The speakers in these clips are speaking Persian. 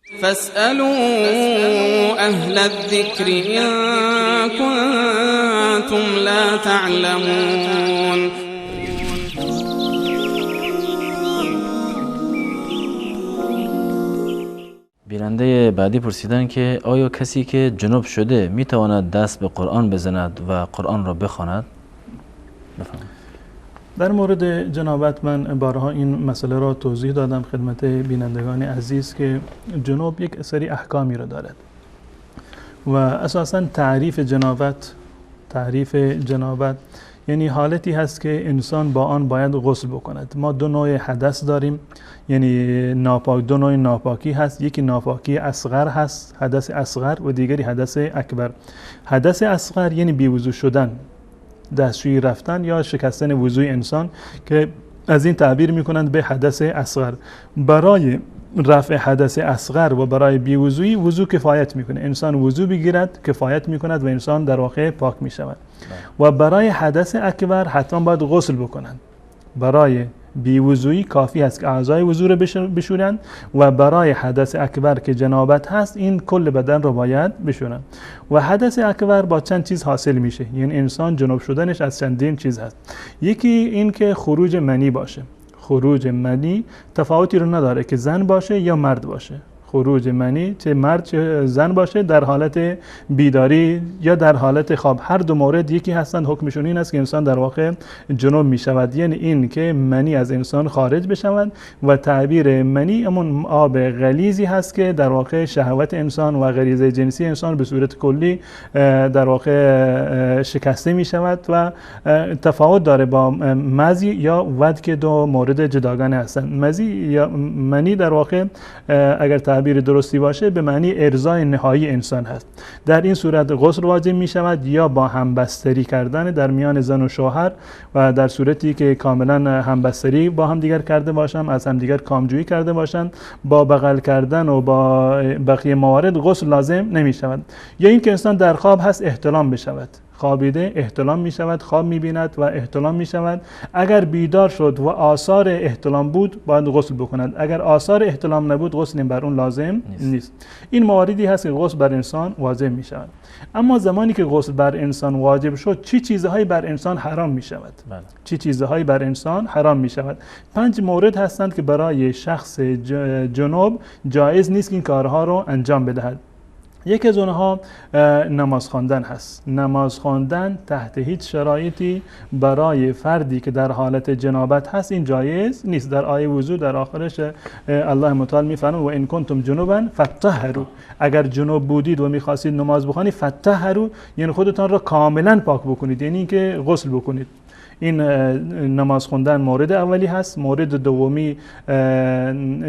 فاسألوا أهل الذكر إن كنتم لا تعلمون. بیننده بعدی پرسیدن که آیا کسی که جنوب شده میتواند دست به قرآن بزند و قرآن را بخواند؟ بفرمایید. در مورد جنابت من بارها این مسئله را توضیح دادم خدمت بینندگان عزیز که جنوب یک سری احکامی را دارد و اساساً تعریف جنابت یعنی حالتی هست که انسان با آن باید غسل بکند. ما دو نوع حدث داریم، یعنی دو نوع ناپاکی هست. یکی ناپاکی اصغر هست، حدث اصغر، و دیگری حدث اکبر. حدث اصغر یعنی بیوضو شدن، دستشویی رفتن یا شکستن وضوی انسان که از این تعبیر میکنند به حدث اصغر. برای رفع حدث اصغر و برای بیوضویی وضو کفایت میکنه، انسان وضو بگیرد کفایت میکند و انسان در واقع پاک میشود. و برای حدث اکبر حتما باید غسل بکنند. برای بیوضویی کافی است که اعضای وضو را بشورند و برای حدث اکبر که جنابت هست این کل بدن را باید بشورند. و حدث اکبر با چند چیز حاصل میشه، یعنی انسان جنوب شدنش از چندین چیز هست. یکی این که خروج منی باشه. خروج منی تفاوتی رو نداره که زن باشه یا مرد باشه. خروج منی چه مرد چه زن باشه در حالت بیداری یا در حالت خواب، هر دو مورد یکی هستند. حکمشون این است که انسان در واقع جنوب می شود، یعنی این که منی از انسان خارج بشود. و تعبیر منی همون آب غلیظی هست که در واقع شهوت انسان و غریزه جنسی انسان به صورت کلی در واقع شکسته می شود و تفاوت داره با مزی یا ود که دو مورد جداگانه هستند. مزی یا منی در واقع اگر تعبیر درستی باشه به معنی ارضای نهایی انسان هست. در این صورت غسل واجب می شود یا با همبستری کردن در میان زن و شوهر، و در صورتی که کاملا همبستری با هم دیگر کرده باشند، از هم دیگر کامجویی کرده باشند، با بغل کردن و با بقیه موارد غسل لازم نمی شود. یا این که انسان در خواب هست احتلام بشود، خوابیده احتلام می شود، خواب می بیند و احتلام می شود. اگر بیدار شد و آثار احتلام بود باید غسل بکند، اگر آثار احتلام نبود غسل بر اون لازم نیست. این مواردی هست که غسل بر انسان واجب می شود. اما زمانی که غسل بر انسان واجب شد چه چیزهایی بر انسان حرام می شود؟ چه چیزهایی بر انسان حرام می شود؟ 5 مورد هستند که برای شخص جنوب جایز نیست که این کارها رو انجام بدهد. یکی از اونها نماز خواندن هست. نماز خواندن تحت هیچ شرایطی برای فردی که در حالت جنابت هست این جایز نیست. در آیه وضو در آخرش الله متعال میفرماید و ان کنتم جنوبا فطهروا، اگر جنوب بودید و میخواستید نماز بخوانید فطهروا یعنی خودتان را کاملا پاک بکنید، یعنی اینکه غسل بکنید. این نماز خوندن مورد اولی هست. مورد دومی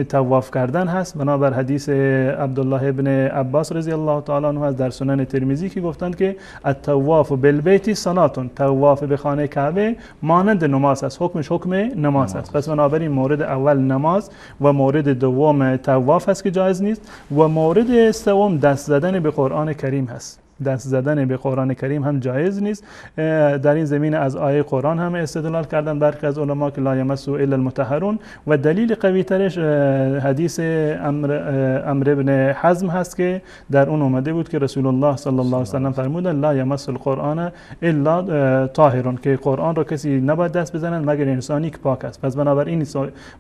طواف کردن هست، بنابر حدیث عبدالله ابن عباس رضی الله تعالی عنه از در سنن ترمذی که گفتند که الطواف بالبیت صلاتون، طواف به خانه کعبه مانند نماز است، حکمش حکم نماز است. پس بنابراین مورد اول نماز و مورد دوم طواف است که جایز نیست، و مورد سوم دست زدن به قرآن کریم هست. دست زدن به قرآن کریم هم جایز نیست. در این زمینه از آیه قرآن هم استدلال کردن برخی از علما که لا یمسه الا المطهرون، و دلیل قوی ترش حدیث عمرو بن حزم هست که در اون اومده بود که رسول الله صلی الله علیه و سلم فرمودن لا یمس القرآن الا طاهرون، که قرآن را کسی نباید دست بزنن مگر انسانی که پاک است. پس بنابراین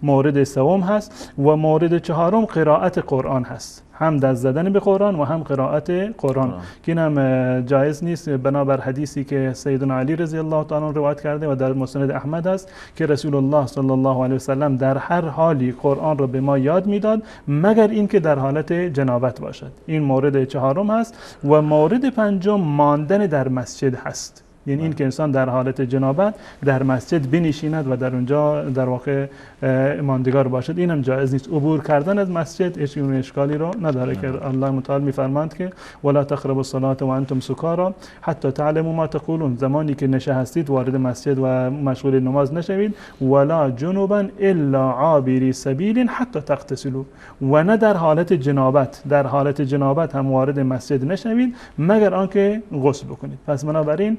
مورد سوم هست. و مورد چهارم قرائت قرآن هست، هم دست زدن به قرآن و هم قرائت قرآن که این هم جایز نیست، بنابر حدیثی که سیدنا علی رضی الله تعالی عنه روایت کرده و در مسند احمد است که رسول الله صلی الله علیه و سلم در هر حالی قرآن را به ما یاد میداد مگر اینکه در حالت جنابت باشد. این مورد چهارم هست. و مورد پنجم ماندن در مسجد هست، یعنی این که انسان در حالت جنابت در مسجد بنشیند و در اونجا در واقع ماندگار باشد، این هم جایز نیست. عبور کردن از مسجد هیچ اشکالی رو نداره که الله متعال میفرماند که ولا تقربوا الصلاة وانتم سکارا حتی تعلموا ما تقولون، زمانی که نشستید وارد مسجد و مشغول نماز نشوید. ولا جنوبا الا عابری سبیل حتی تغتسلوا، و نه در حالت جنابت، در حالت جنابت هم وارد مسجد نشوید مگر آنکه غسل بکنید. پس بنابراین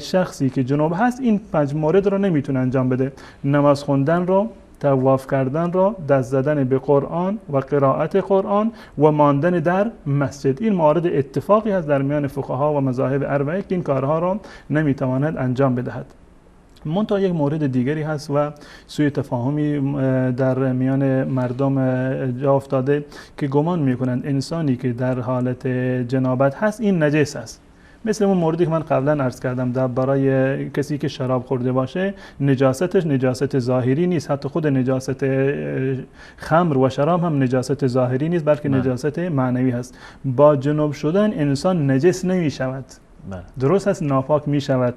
شخصی که جنوب هست این 5 مورد رو نمیتونه انجام بده. نماز خوندن رو، طواف کردن را دست زدن به قرآن و قرائت قرآن و ماندن در مسجد. این موارد اتفاقی هست در میان فقها و مذاهب اربعه که این کارها را نمیتواند انجام بدهد. منتها یک مورد دیگری هست و سوء تفاهمی در میان مردم جا افتاده که گمان میکنند انسانی که در حالت جنابت هست این نجس است. مثل اون موردی که من قبلا عرض کردم، در برای کسی که شراب خورده باشه نجاستش نجاست ظاهری نیست، حتی خود نجاست خمر و شراب هم نجاست ظاهری نیست بلکه نجاست معنوی هست. با جنوب شدن انسان نجس نمی شود، درست است ناپاک می شود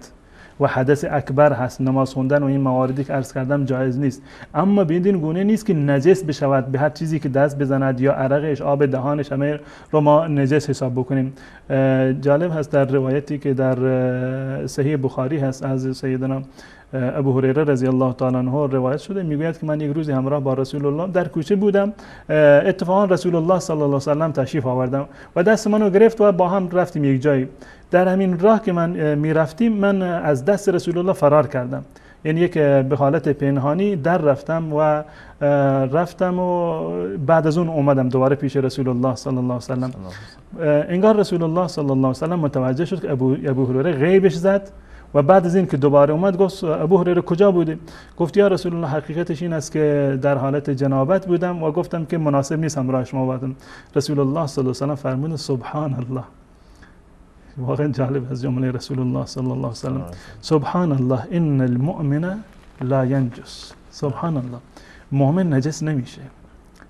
و حدث اکبر هست، نماز خوندن و این مواردی که عرض کردم جایز نیست، اما بدین گونه نیست که نجس بشود، به هر چیزی که دست بزند یا عرقش آب دهانش همه رو ما نجس حساب بکنیم. جالب هست در روایتی که در صحیح بخاری هست از سیدنا ابو هریره رضی الله تعالی عنه روایت شده، میگوید که من یک روزی همراه با رسول الله در کوچه بودم، اتفاقا رسول الله صلی الله علیه و سلم تشریف آوردم و دست منو گرفت و با هم رفتیم یک جایی. در همین راه که من میرفتیم من از دست رسول الله فرار کردم، یعنی یک به حالت پنهانی در رفتم و بعد از اون اومدم دوباره پیش رسول الله صلی الله علیه و سلم. انگار رسول الله صلی الله علیه و سلم متوجه شد که ابو هریره غیبش زد و بعد از این که دوباره اومد گفت ابو هریره کجا بودی؟ گفت یا رسول الله حقیقتش این است که در حالت جنابت بودم و گفتم که مناسب نیست همراه شما باشم. رسول الله صلی الله علیه و سلم فرمود سبحان الله. واقعا جالب از جمله رسول الله صلی الله علیه و سلم، سبحان الله ان المؤمن لا ينجس. سبحان الله، مؤمن نجس نمیشه،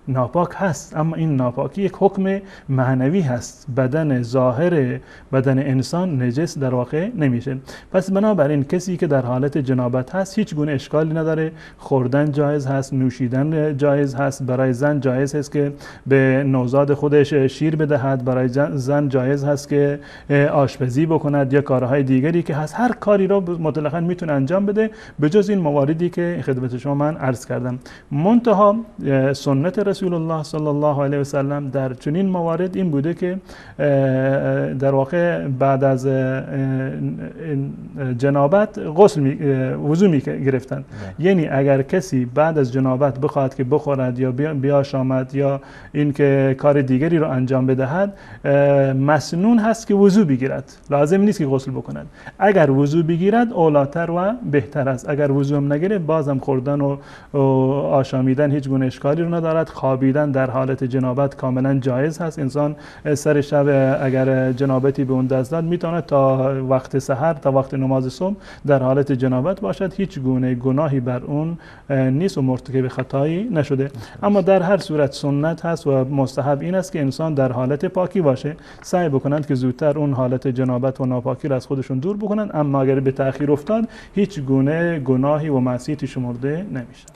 ناپاک هست، اما این ناپاکی یک حکم معنوی هست، بدن ظاهر بدن انسان نجس در واقع نمیشه. پس بنابراین کسی که در حالت جنابت هست هیچ گونه اشکالی نداره، خوردن جایز هست، نوشیدن جایز هست، برای زن جایز هست که به نوزاد خودش شیر بدهد، برای زن جایز هست که آشپزی بکند یا کارهای دیگری که هست، هر کاری را مطلقاً میتونه انجام بده به جز این مواردی که خدمت شما من عرض کردم. منتها سنت رسول الله صلی الله علیه و سلم در چنین موارد این بوده که در واقع بعد از جنابت وضو می گرفتند. یعنی اگر کسی بعد از جنابت بخواهد که بخورد یا بیاشامد یا این که کار دیگری رو انجام بدهد، مسنون هست که وضو بگیرد، لازم نیست که غسل بکند. اگر وضو بگیرد اولاتر و بهتر است. اگر وضو هم نگیره بازم خوردن و آشامیدن هیچ گونه اشکالی رو ندارد. خوابیدن در حالت جنابت کاملا جایز هست. انسان سر شب اگر جنابتی به اون دست داد میتونه تا وقت سحر تا وقت نماز صبح در حالت جنابت باشد، هیچ گونه گناهی بر اون نیست و مرتکب خطایی نشده. اما در هر صورت سنت هست و مستحب این است که انسان در حالت پاکی باشه، سعی بکنند که زودتر اون حالت جنابت و ناپاکی را از خودشون دور بکنند. اما اگر به تأخیر افتاد هیچ گونه گناهی و معصیتی شمرده نمیشه.